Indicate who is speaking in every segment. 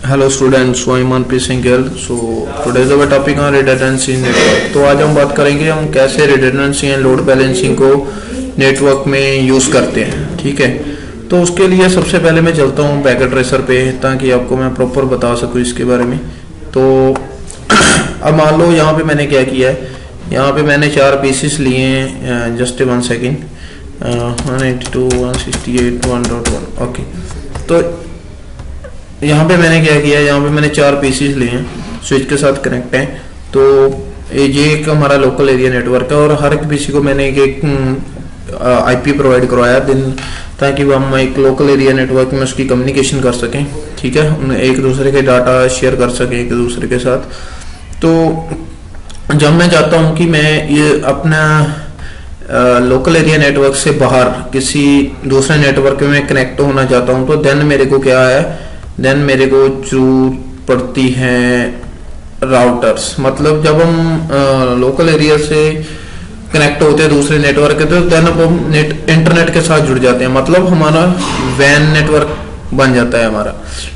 Speaker 1: Hello students, so I'm Manpreet Singh Gill. So today is our topic on redundancy in network. तो आज हम बात करेंगे हम कैसे redundancy एंड लोड बैलेंसिंग को नेटवर्क में यूज़ करते हैं। ठीक है, तो उसके लिए सबसे पहले मैं चलता हूँ पैकेट ट्रेसर पे ताकि आपको मैं प्रॉपर बता सकूँ इसके बारे में। तो अब मान लो यहाँ पे मैंने क्या किया है, यहाँ पे मैंने 4 पीसेस लिए हैं। Just 1 second, 182, 168, 1.1। ओके, तो यहाँ पे मैंने क्या किया है, यहाँ पे मैंने 4 पीसीस लिए हैं, स्विच के साथ कनेक्ट हैं। तो ये एक हमारा लोकल एरिया नेटवर्क है और हर एक पीसी को मैंने एक आईपी प्रोवाइड करवाया दिन, ताकि हम एक लोकल एरिया नेटवर्क में उसकी कम्युनिकेशन कर सकें। ठीक है, एक दूसरे के डाटा शेयर कर सकें एक दूसरे के साथ। तो जब मैं चाहता हूँ कि मैं ये अपना लोकल एरिया नेटवर्क से बाहर किसी दूसरे नेटवर्क में कनेक्ट होना चाहता हूँ, तो देन मेरे को क्या है, देन मेरे को जरूरत पड़ती है राउटर्स। मतलब जब हम लोकल एरिया से कनेक्ट होते हैं दूसरे नेटवर्क के, तो देन हम इंटरनेट के साथ जुड़ जाते हैं। मतलब हमारा वैन नेटवर्क बन जाता है हमारा।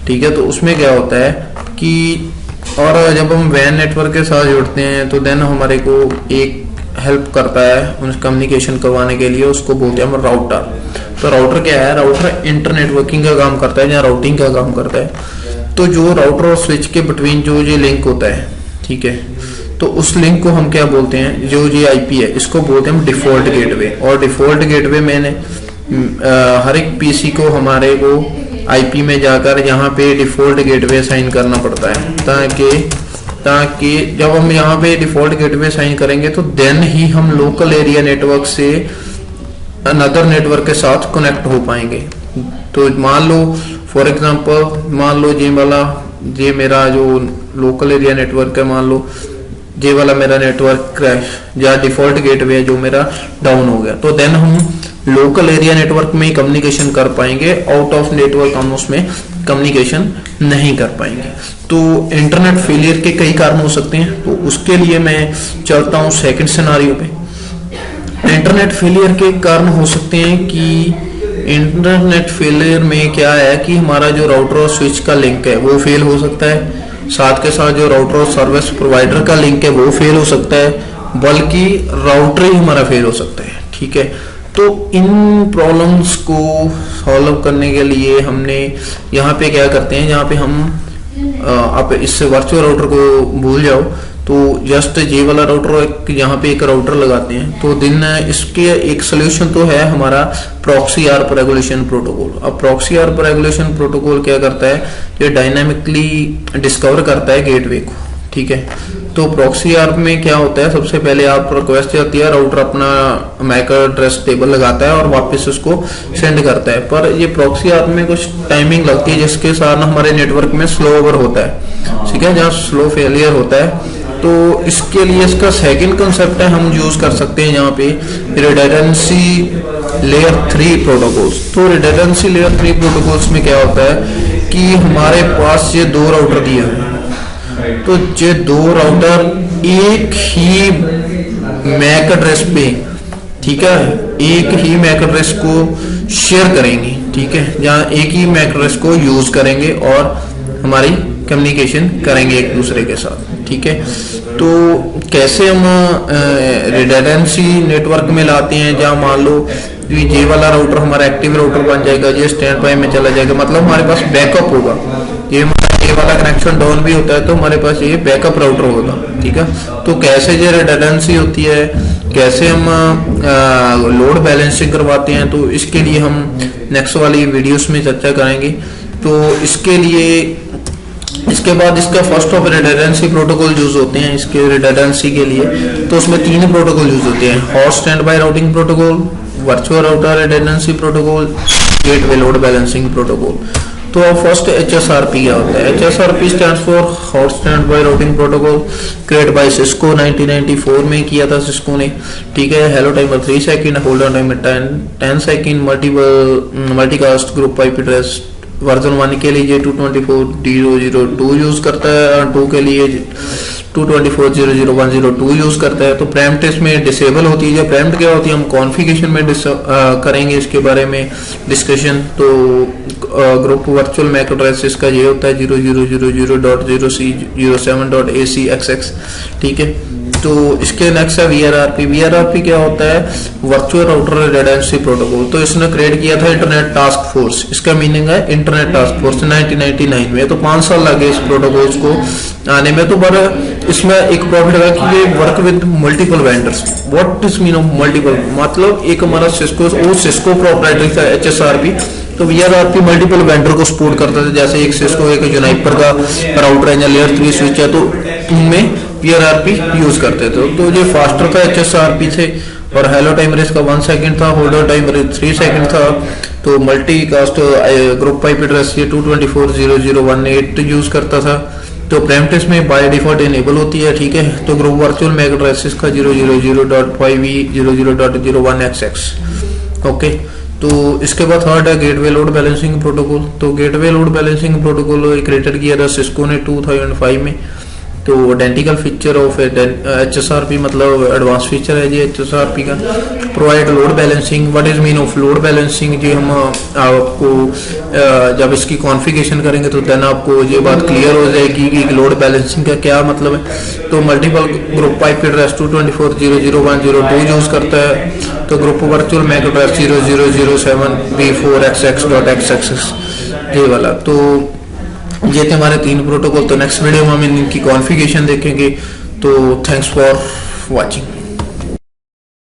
Speaker 1: ठीक है, तो उसमें क्या होता है कि और जब हम वैन नेटवर्क के साथ जुड़ते हैं तो देन हमारे को एक हेल्प करता है उन कम्युनिकेशन करवाने के लिए, उसको बोलते हैं हम राउटर। तो राउटर क्या है, राउटर इंटरनेटवर्किंग का काम करता है या राउटिंग का काम करता है। तो जो राउटर और स्विच के बिटवीन जो ये लिंक होता है, ठीक है, तो उस लिंक को हम क्या बोलते हैं, जो ये आईपी है इसको बोलते हैं हम डिफॉल्ट गेटवे। और डिफॉल्ट गेटवे मैंने हर एक पीसी को हमारे को आईपी में जाकर यहाँ पे डिफॉल्ट गेटवे साइन करना पड़ता है, ताकि जब हम यहाँ पे डिफॉल्ट गेटवे साइन करेंगे तो देन ही हम लोकल एरिया नेटवर्क से अनदर नेटवर्क के साथ कनेक्ट हो पाएंगे। तो मान लो फॉर एग्जांपल, मान लो ये मेरा जो लोकल एरिया नेटवर्क है, मान लो ये वाला मेरा नेटवर्क क्रैश या डिफॉल्ट गेटवे जो मेरा डाउन हो गया, तो देन हम लोकल एरिया नेटवर्क में ही कम्युनिकेशन कर पाएंगे, आउट ऑफ नेटवर्क हम उसमें कम्युनिकेशन नहीं कर पाएंगे। तो इंटरनेट फेलियर के कई कारण हो सकते हैं, तो उसके लिए मैं चलता हूँ सेकंड सिनारियो पे। इंटरनेट फेलियर के कारण हो सकते हैं कि इंटरनेट फेलियर में क्या है कि हमारा जो राउटर और स्विच का लिंक है वो फेल हो सकता है, साथ के साथ जो राउटर और सर्विस प्रोवाइडर का लिंक है वो फेल हो सकता है, बल्कि राउटर ही हमारा फेल हो सकता है। ठीक है, तो इन प्रॉब्लम्स को सॉल्व करने के लिए हमने यहाँ पे क्या करते हैं, यहाँ पे हम आप इस वर्चुअल राउटर को भूल जाओ, तो जस्ट ये वाला राउटर यहाँ पे एक राउटर लगाते हैं। तो दिन इसके एक सोल्यूशन तो है हमारा प्रॉक्सी आर्प रेगुलेशन प्रोटोकॉल। अब प्रॉक्सी आर्प रेगुलेशन प्रोटोकॉल क्या करता है, ये डायनामिकली डिस्कवर करता है गेटवे को। ठीक है, तो प्रॉक्सी आर्प में क्या होता है, सबसे पहले आप रिक्वेस्ट जाती है, राउटर अपना मैक एड्रेस टेबल लगाता है और वापस उसको सेंड करता है। पर ये प्रॉक्सी आर्प में कुछ टाइमिंग लगती है जिसके साथ हमारे नेटवर्क में स्लो ओवर होता है। ठीक है, जहाँ स्लो फेलियर होता है, तो इसके लिए इसका सेकंड कंसेप्ट है, हम यूज कर सकते हैं यहाँ पे रिडंडेंसी लेयर 3 प्रोटोकॉल्स। तो रिडंडेंसी लेयर 3 प्रोटोकॉल्स में क्या होता है कि हमारे पास ये 2 राउटर दिए हैं, तो ये 2 राउटर एक ही मैक एड्रेस पे, ठीक है, एक ही मैक एड्रेस को शेयर करेंगे। ठीक है, जहाँ एक ही मैक एड्रेस को यूज करेंगे और हमारी कम्युनिकेशन करेंगे एक दूसरे के साथ। ठीक है, तो कैसे हम रिडंडेंसी नेटवर्क में लाते हैं, जहाँ मान लो ये वाला राउटर हमारा एक्टिव राउटर बन जाएगा, ये स्टैंड बाय में चला जाएगा, मतलब हमारे पास बैकअप होगा। ये वाला कनेक्शन डाउन भी होता है तो हमारे पास ये बैकअप राउटर होगा। ठीक है, तो कैसे ये रिडंडेंसी होती है, कैसे हम लोड बैलेंसिंग करवाते हैं, तो इसके लिए हम नेक्स्ट वाली वीडियोस में चर्चा करेंगे। तो इसके लिए इसके बाद इसका first of redundancy protocol use होते हैं इसके रिडंडेंसी के लिए। तो उसमें 3 प्रोटोकॉल यूज होते हैं, hot stand by routing protocol, virtual router redundancy protocol, gateway load balancing protocol. तो फर्स्ट HSRP क्या होता है, HSRP stands for hot stand by routing protocol, create bye Cisco 1994 में किया था सिस्को ने। ठीक है, hello timer 3 second, hold on timer 10 second, multicast group IP address version 1 के लिए 224.0.0.2 यूज करता है और 2 के लिए 224.0.0.102 यूज करता है। तो प्रेम्प्ट इसमें डिसेबल होती है। प्रेम्प्ट क्या होती है, हम कॉन्फ़िगरेशन में करेंगे इसके बारे में डिस्कशन। तो ग्रुप वर्चुअल मैक एड्रेस इसका ये होता है 0000.0c07.ac.xx, ठीक है। तो इसके नेक्स्ट है VRRP। VRRP क्या होता है? Virtual router redundancy protocol. तो इसने क्रिएट किया था इंटरनेट टास्क फोर्स। इसका मीनिंग है इंटरनेट टास्क फोर्स 1999 में। तो 5 साल लगे इस प्रोटोकॉल को आने में। तो पर इसमें एक प्रॉफिट है कि ये work with multiple vendors. What is mean of multiple? मतलब एक हमारा सिस्को प्रोप्राइटरी था HSRP। तो VRRP मल्टीपल वेंडर को सपोर्ट करता था, जैसे एक सिस्को एक यूनाइपर का राउटर है या लेयर 3 स्विच है, तो उनमें VRRP यूज करते थे। तो जो फास्टर था HSRP से, और हेलो टाइमर इसका 1 सेकंड था, होल्डर टाइमर 3 सेकंड था। तो multi caste group pipe address ये 224.0.0.1.8 यूज करता था। तो प्रेमिटिस में बाय डिफॉल्ट इनेबल होती है, ठीक है। तो ग्रुप वर्चुअल मैक एड्रेस इसका 000.5e00.01xx, ओके। तो इसके बाद थर्ड है गेटवे लोड बैलेंसिंग प्रोटोकॉल। तो gateway load balancing protocol created किया था सिस्को ने 2005 में। तो आइडेंटिकल फीचर ऑफ HSRP, मतलब एडवांस फीचर है जी HSRP का। Provide load balancing. What is mean of load balancing? जी हम आपको जब इसकी कॉन्फ़िगरेशन करेंगे तो देन आपको ये बात क्लियर हो जाएगी कि लोड बैलेंसिंग का क्या मतलब है। तो multiple group pipe address 224.0.0.1.0.2 use करता है। तो group virtual Mac address 0007b4xx.xx ये वाला। तो ये थे हमारे 3 प्रोटोकॉल। तो नेक्स्ट वीडियो में हम इनकी कॉन्फ़िगरेशन देखेंगे। तो थैंक्स फॉर वॉचिंग।